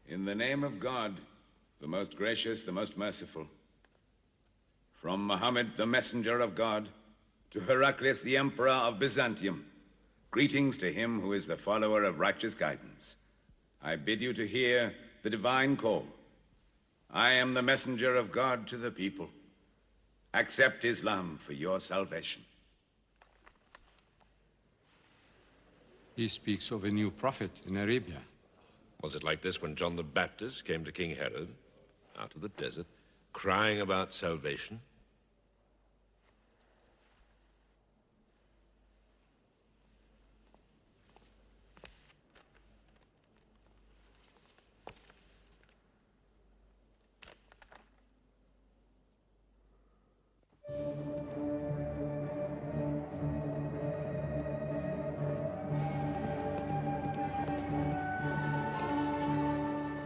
In the name of God, the most gracious, the most merciful. From Muhammad, the messenger of God, to Heraclius, the emperor of Byzantium, greetings to him who is the follower of righteous guidance. I bid you to hear the divine call. I am the messenger of God to the people. Accept Islam for your salvation. He speaks of a new prophet in Arabia. Was it like this when John the Baptist came to King Herod, out of the desert, crying about salvation?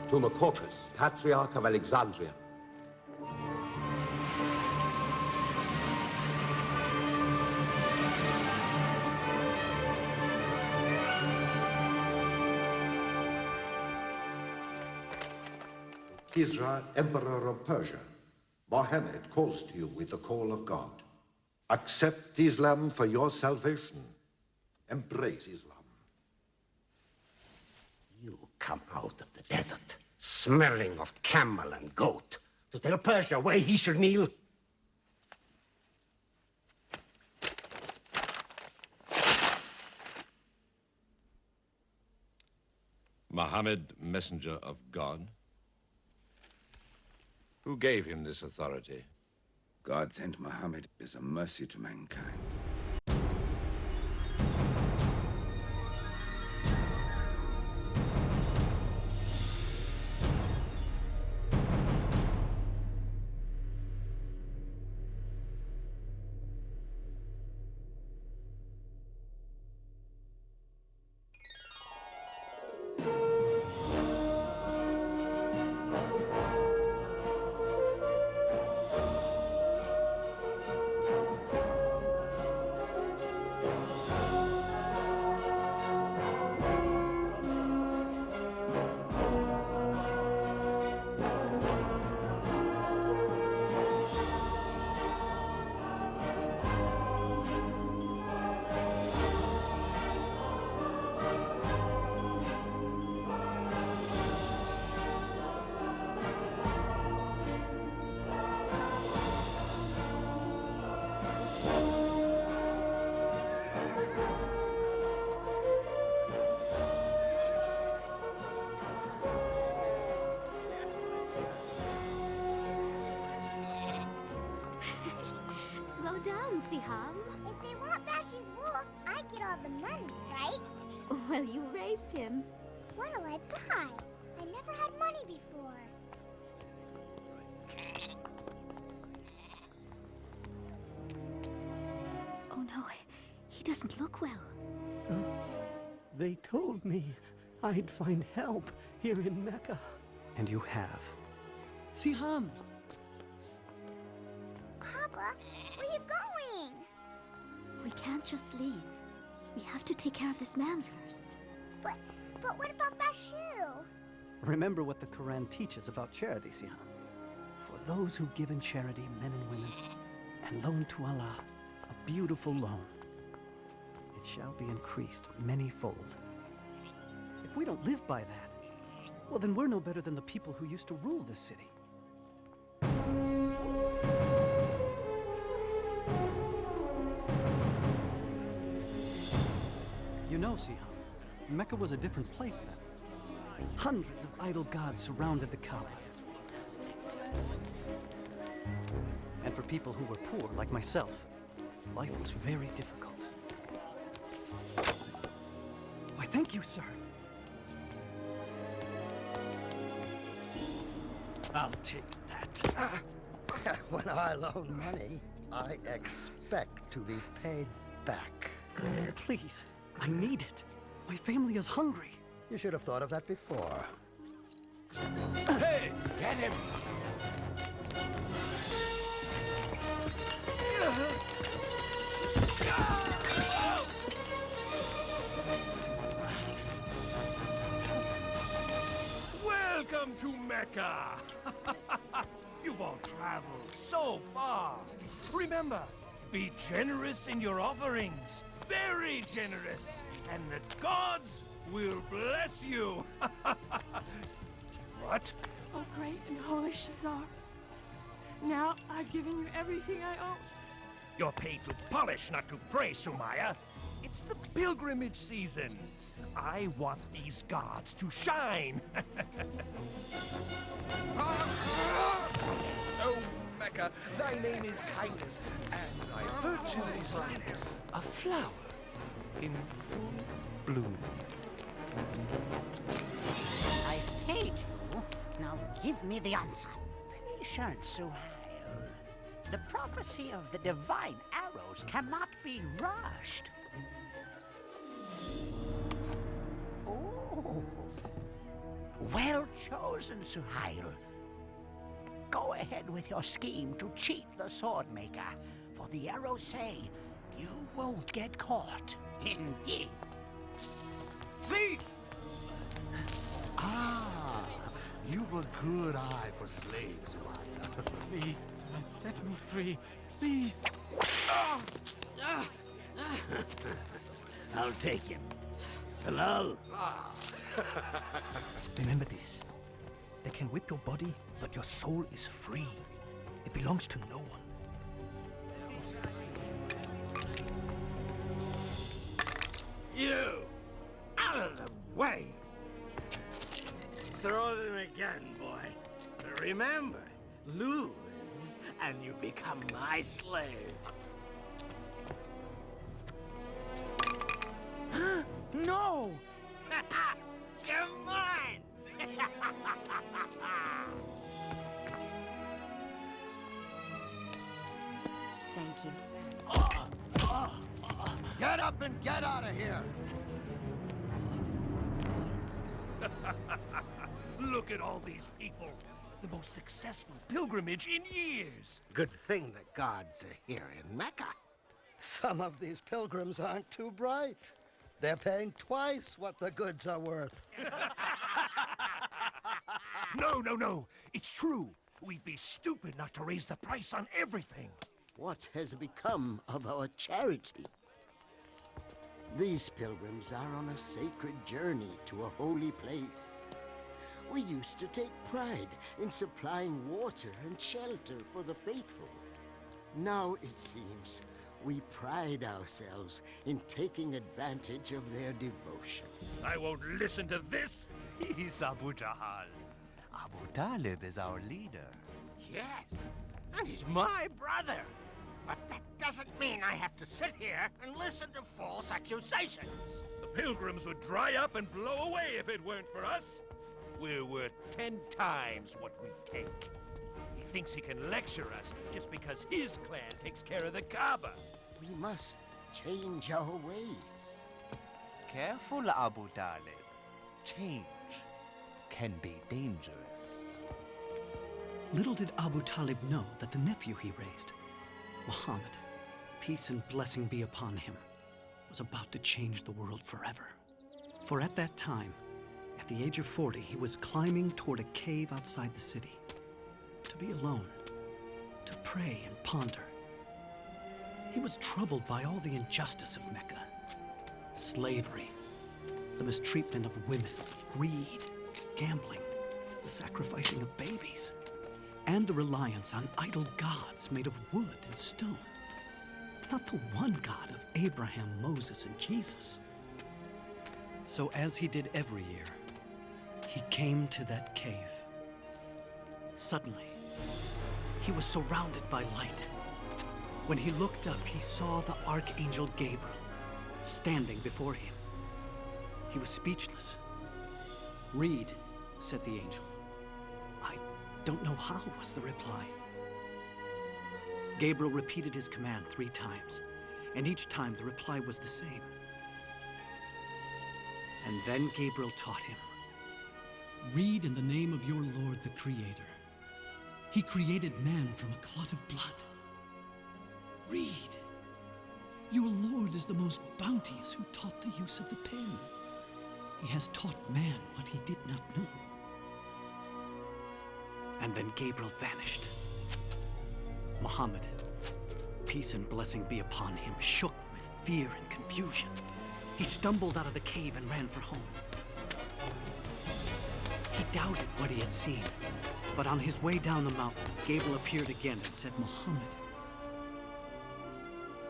To Mukaushus, Patriarch of Alexandria. Kisra, Emperor of Persia, Mohammed calls to you with the call of God. Accept Islam for your salvation. Embrace Islam. You come out of the desert, smelling of camel and goat, to tell Persia where he should kneel? Muhammad, messenger of God? Who gave him this authority? God sent Muhammad as a mercy to mankind. Slow down, Siham. If they want Basher's wool, I get all the money, right? Well, you raised him. What'll I buy? I never had money before. Oh no, he doesn't look well. They told me I'd find help here in Mecca. And you have. Siham! Papa, where are you going? We can't just leave. We have to take care of this man first. But what about Bashu? Remember what the Quran teaches about charity, Siham. For those who give in charity, men and women, and loan to Allah, a beautiful loan, it shall be increased many-fold. If we don't live by that, well, then we're no better than the people who used to rule this city. You know, Siham, Mecca was a different place then. Hundreds of idol gods surrounded the Kaaba. And for people who were poor, like myself, life was very difficult. Why, thank you, sir. I'll take that. When I loan money, I expect to be paid back. Please, I need it. My family is hungry. You should have thought of that before. Hey, get him! Welcome to Mecca! You've all traveled so far. Remember, be generous in your offerings. Very generous. And the gods will bless you. What? Oh, great and holy Shazar. Now I've given you everything I own. You're paid to polish, not to pray, Sumaya. It's the pilgrimage season. I want these gods to shine. Oh, Mecca, thy name is kindness, and thy virtue is like a flower in full bloom. I paid you. Now give me the answer. Patient, Suhail. The prophecy of the divine arrows cannot be rushed. Oh. Well chosen, Suhail. Go ahead with your scheme to cheat the Swordmaker, for the arrows say you won't get caught. Indeed. Thief! Ah, you've a good eye for slaves, Maya. Please, set me free. Please. I'll take him. Halal. Remember this. They can whip your body, but your soul is free. It belongs to no one. You! Out of the way! Throw them again, boy. Remember, lose, and you become my slave. No! You're mine! Thank you. Get up and get out of here! Look at all these people. The most successful pilgrimage in years. Good thing the gods are here in Mecca. Some of these pilgrims aren't too bright. They're paying twice what the goods are worth. No. It's true. We'd be stupid not to raise the price on everything. What has become of our charity? These pilgrims are on a sacred journey to a holy place. We used to take pride in supplying water and shelter for the faithful. Now, it seems, we pride ourselves in taking advantage of their devotion. I won't listen to this. He's Abu Jahal. Abu Talib is our leader. Yes, and he's my brother. But that doesn't mean I have to sit here and listen to false accusations. The pilgrims would dry up and blow away if it weren't for us. We're worth 10 times what we take. He thinks he can lecture us just because his clan takes care of the Kaaba. We must change our ways. Careful, Abu Talib. Change can be dangerous. Little did Abu Talib know that the nephew he raised, Muhammad, peace and blessing be upon him, was about to change the world forever. For at that time, at the age of 40, he was climbing toward a cave outside the city, to be alone, to pray and ponder. He was troubled by all the injustice of Mecca. Slavery, the mistreatment of women, greed, gambling, the sacrificing of babies, and the reliance on idol gods made of wood and stone. Not the one God of Abraham, Moses, and Jesus. So as he did every year, he came to that cave. Suddenly, he was surrounded by light. When he looked up, he saw the Archangel Gabriel standing before him. He was speechless. "Read," said the angel. "I don't know how," was the reply. Gabriel repeated his command 3 times, and each time the reply was the same. And then Gabriel taught him. "Read in the name of your Lord, the Creator. He created man from a clot of blood. Read. Your Lord is the most bounteous who taught the use of the pen. He has taught man what he did not know. And then Gabriel vanished. Muhammad, peace and blessing be upon him, shook with fear and confusion. He stumbled out of the cave and ran for home. He doubted what he had seen, but on his way down the mountain, Gabriel appeared again and said, Muhammad,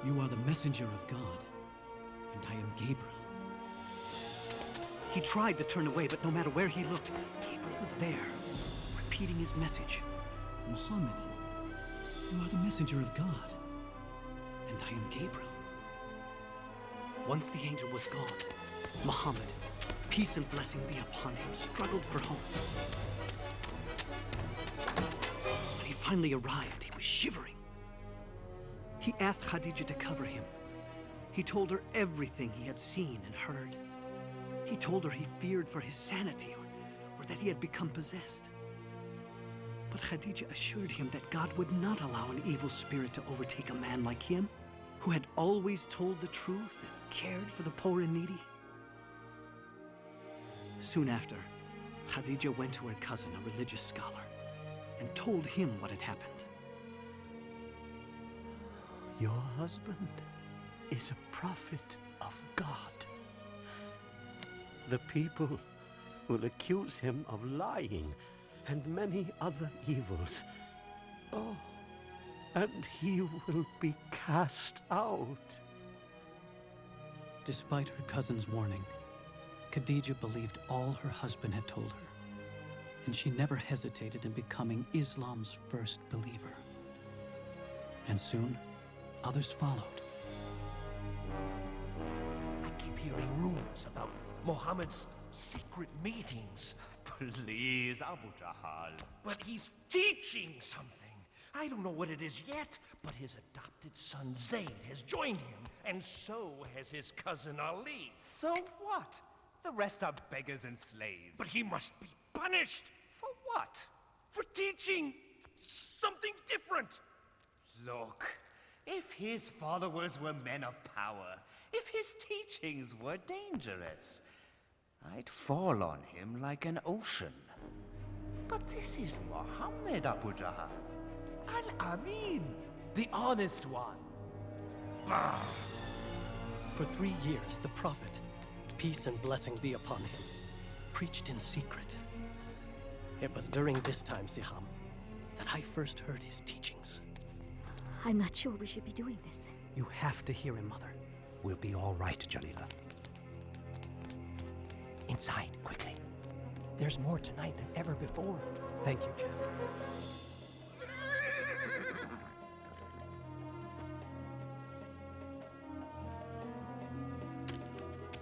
you are the messenger of God, and I am Gabriel. He tried to turn away, but no matter where he looked, Gabriel was there, repeating his message. Muhammad, you are the messenger of God, and I am Gabriel. Once the angel was gone, Muhammad, peace and blessing be upon him, struggled for home. When he finally arrived, he was shivering. He asked Khadija to cover him. He told her everything he had seen and heard. He told her he feared for his sanity or that he had become possessed. But Khadija assured him that God would not allow an evil spirit to overtake a man like him, who had always told the truth and cared for the poor and needy. Soon after, Khadija went to her cousin, a religious scholar, and told him what had happened. Your husband is a prophet of God. The people will accuse him of lying and many other evils. Oh, and he will be cast out. Despite her cousin's warning, Khadija believed all her husband had told her, and she never hesitated in becoming Islam's first believer. And soon, others followed. I keep hearing rumors about Muhammad's secret meetings. Please, Abu Jahal. But he's teaching something. I don't know what it is yet, but his adopted son Zayd has joined him, and so has his cousin Ali. So what? The rest are beggars and slaves. But he must be punished. For what? For teaching something different. Look, if his followers were men of power, if his teachings were dangerous, I'd fall on him like an ocean. But this is Muhammad, Abu Jahal. Al-Amin, the honest one. Bah! For 3 years, the prophet, peace and blessing be upon him, preached in secret. It was during this time, Siham, that I first heard his teachings. I'm not sure we should be doing this. You have to hear him, Mother. We'll be all right, Jalila. Inside, quickly. There's more tonight than ever before. Thank you, Jafar.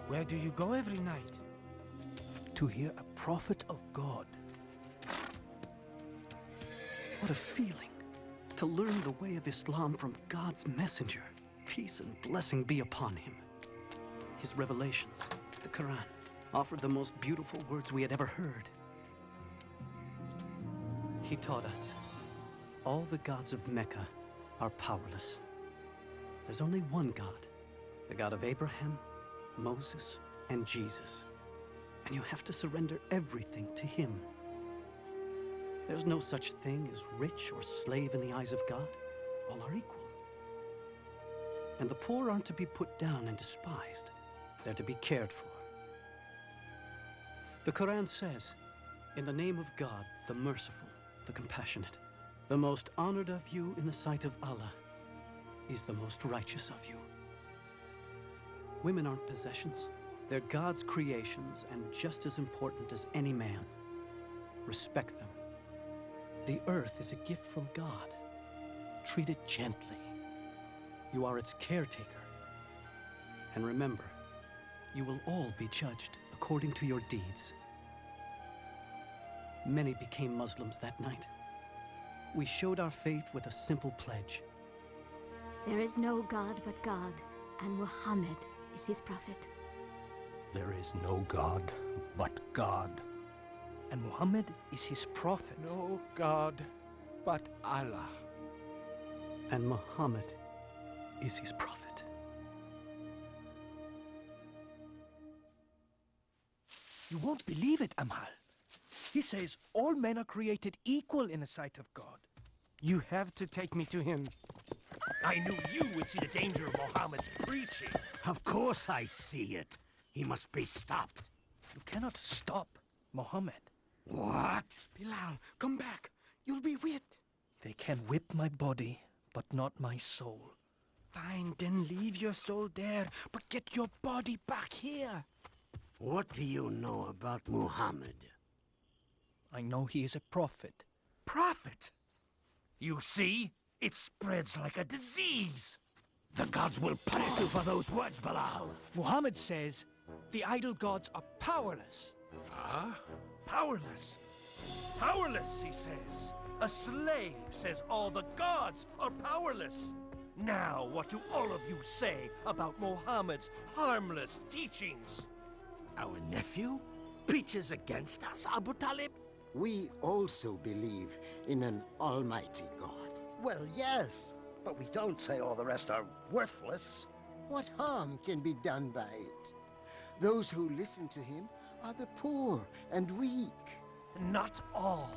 Where do you go every night? To hear a prophet of God. What a feeling to learn the way of Islam from God's messenger. Peace and blessing be upon him. His revelations, the Quran, offered the most beautiful words we had ever heard. He taught us all the gods of Mecca are powerless. There's only one God, the God of Abraham, Moses, and Jesus. And you have to surrender everything to him. There's no such thing as rich or slave in the eyes of God. All are equal. And the poor aren't to be put down and despised. They're to be cared for. The Quran says, in the name of God, the merciful, the compassionate, the most honored of you in the sight of Allah is the most righteous of you. Women aren't possessions. They're God's creations and just as important as any man. Respect them. The earth is a gift from God. Treat it gently. You are its caretaker. And remember, you will all be judged according to your deeds. Many became Muslims that night. We showed our faith with a simple pledge. There is no God but God, and Muhammad is his prophet. There is no God but God. And Muhammad is his prophet. No God but Allah. And Muhammad is his prophet. You won't believe it, Amal. He says all men are created equal in the sight of God. You have to take me to him. I knew you would see the danger of Muhammad's preaching. Of course I see it. He must be stopped. You cannot stop Muhammad. What? Bilal, come back. You'll be whipped. They can whip my body, but not my soul. Fine, then leave your soul there, but get your body back here. What do you know about Muhammad? I know he is a prophet. Prophet? You see? It spreads like a disease. The gods will punish you for those words, Bilal. Muhammad says the idol gods are powerless. Ah? Powerless. Powerless, he says. A slave says all the gods are powerless. Now, what do all of you say about Muhammad's harmless teachings? Our nephew preaches against us, Abu Talib? We also believe in an almighty God. Well, yes, but we don't say all the rest are worthless. What harm can be done by it? Those who listen to him are the poor and weak. Not all.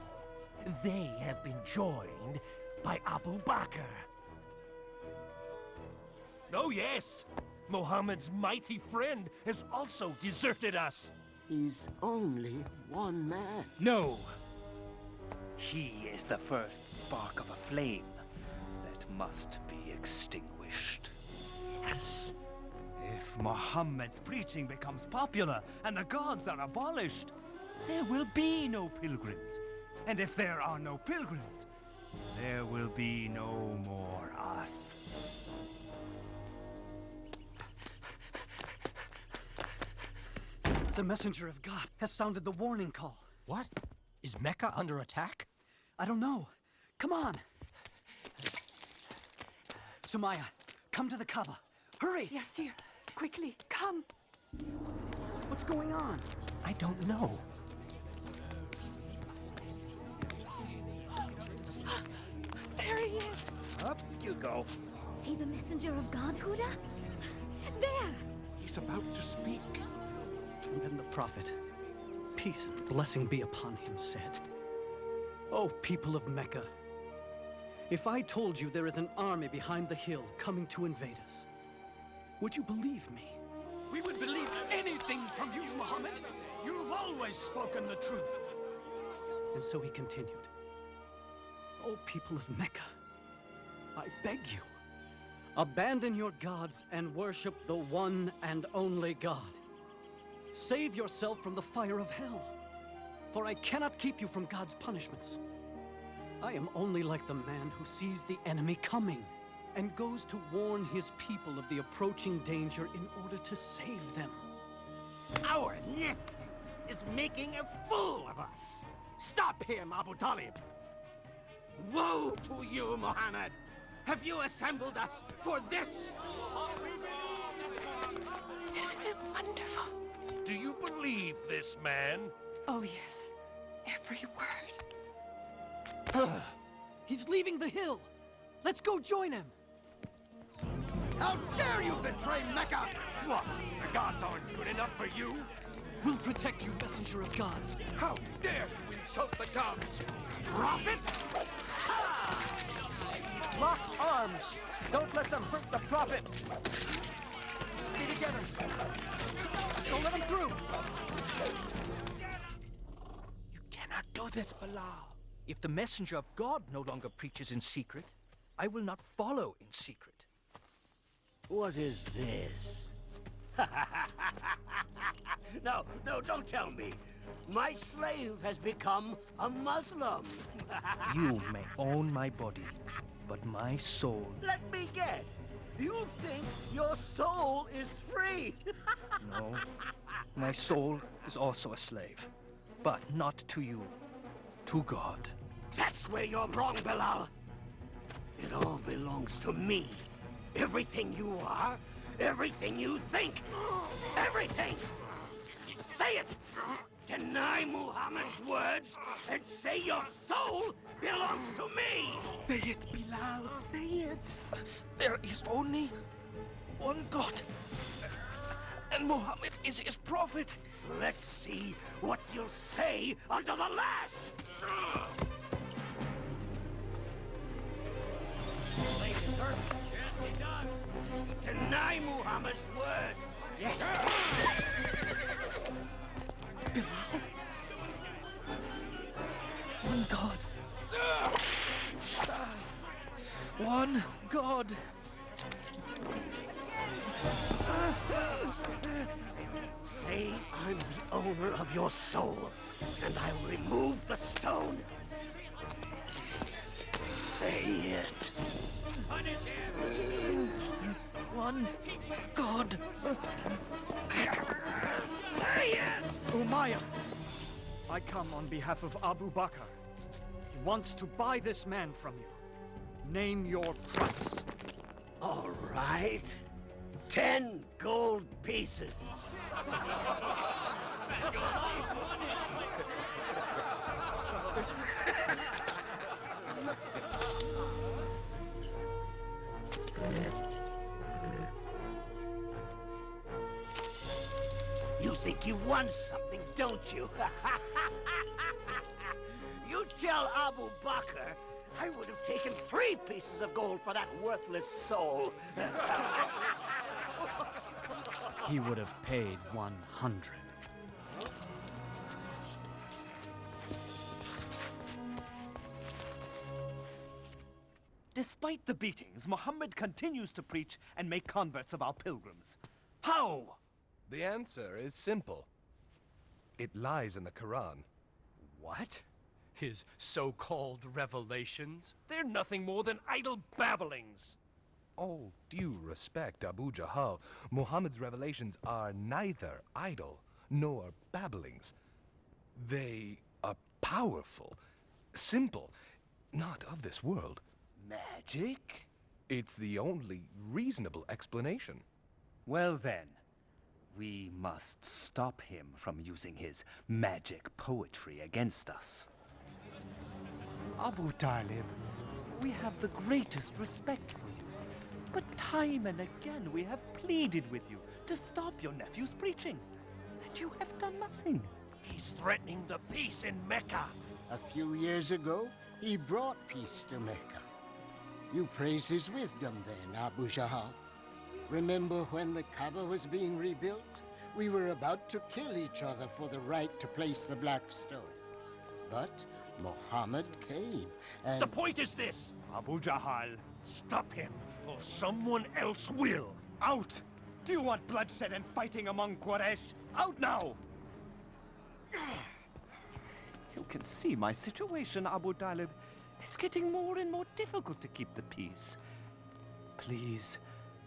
They have been joined by Abu Bakr. Oh, yes. Muhammad's mighty friend has also deserted us. He's only one man. No. He is the first spark of a flame that must be extinguished. Yes. If Muhammad's preaching becomes popular and the gods are abolished, there will be no pilgrims. And if there are no pilgrims, there will be no more us. The messenger of God has sounded the warning call. What? Is Mecca under attack? I don't know. Come on. Sumaya, come to the Kaaba. Hurry! Yasir, quickly, come. What's going on? I don't know. There he is. Up you go. See the messenger of God, Huda? There! He's about to speak. And then the prophet, peace and blessing be upon him, said, "O people of Mecca, if I told you there is an army behind the hill coming to invade us, would you believe me?" We would believe anything from you, Muhammad. You've always spoken the truth. And so he continued, "O people of Mecca, I beg you, abandon your gods and worship the one and only God. Save yourself from the fire of hell, for I cannot keep you from God's punishments. I am only like the man who sees the enemy coming and goes to warn his people of the approaching danger in order to save them." Our nephew is making a fool of us. Stop him, Abu Talib. Woe to you, Muhammad. Have you assembled us for this? Isn't it wonderful? Do you believe this man? Oh, yes. Every word. He's leaving the hill. Let's go join him. How dare you betray Mecca? What? The gods aren't good enough for you? We'll protect you, messenger of God. How dare you insult the gods? Prophet? Lock arms. Don't let them hurt the prophet. Stay together. Don't let him through. You cannot do this, Bilal. If the messenger of God no longer preaches in secret, I will not follow in secret. What is this? No, don't tell me. My slave has become a Muslim. You may own my body, but my soul... Let me guess. You think your soul is free? No. My soul is also a slave, but not to you. To God. That's where you're wrong, Bilal. It all belongs to me. Everything you are, everything you think, everything! Say it! Deny Muhammad's words and say your soul belongs to me! Say it, Bilal, say it! There is only one God, And Muhammad is his prophet. Let's see what you'll say under the lash! They deserve it. Yes, he does. Deny Muhammad's words. Yes. One God. One God. Say I'm the owner of your soul, and I'll remove the stone. Say it. Punish him. One God. Say it! Umayyah, I come on behalf of Abu Bakr. He wants to buy this man from you. Name your price. All right. 10 gold pieces. You think you won something, don't you? You tell Abu Bakr I would have taken 3 pieces of gold for that worthless soul. He would have paid 100. Despite the beatings, Muhammad continues to preach and make converts of our pilgrims. How? The answer is simple. It lies in the Quran. What? His so-called revelations? They're nothing more than idle babblings. All due respect, Abu Jahal, Muhammad's revelations are neither idle nor babblings. They are powerful, simple, not of this world. Magic? It's the only reasonable explanation. Well then, we must stop him from using his magic poetry against us. Abu Talib, we have the greatest respect for you. But time and again we have pleaded with you to stop your nephew's preaching. And you have done nothing. He's threatening the peace in Mecca. A few years ago, he brought peace to Mecca. You praise his wisdom then, Abu Jahal. Remember when the Kaaba was being rebuilt? We were about to kill each other for the right to place the black stone. But Muhammad came, and... The point is this, Abu Jahal, stop him, or someone else will. out! Do you want bloodshed and fighting among Quraysh? Out now! You can see my situation, Abu Talib. It's getting more and more difficult to keep the peace. Please,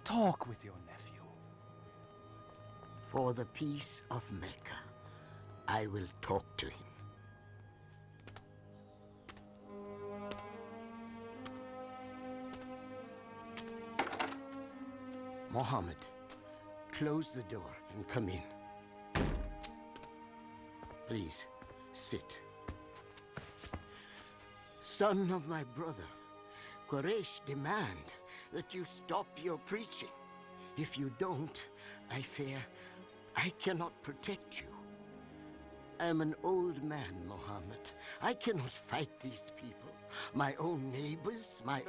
talk with your nephew. For the peace of Mecca, I will talk to him. Muhammad, close the door and come in. Please, sit. Son of my brother, Quraysh demand that you stop your preaching. If you don't, I fear I cannot protect you. I am an old man, Muhammad. I cannot fight these people. My own neighbors, my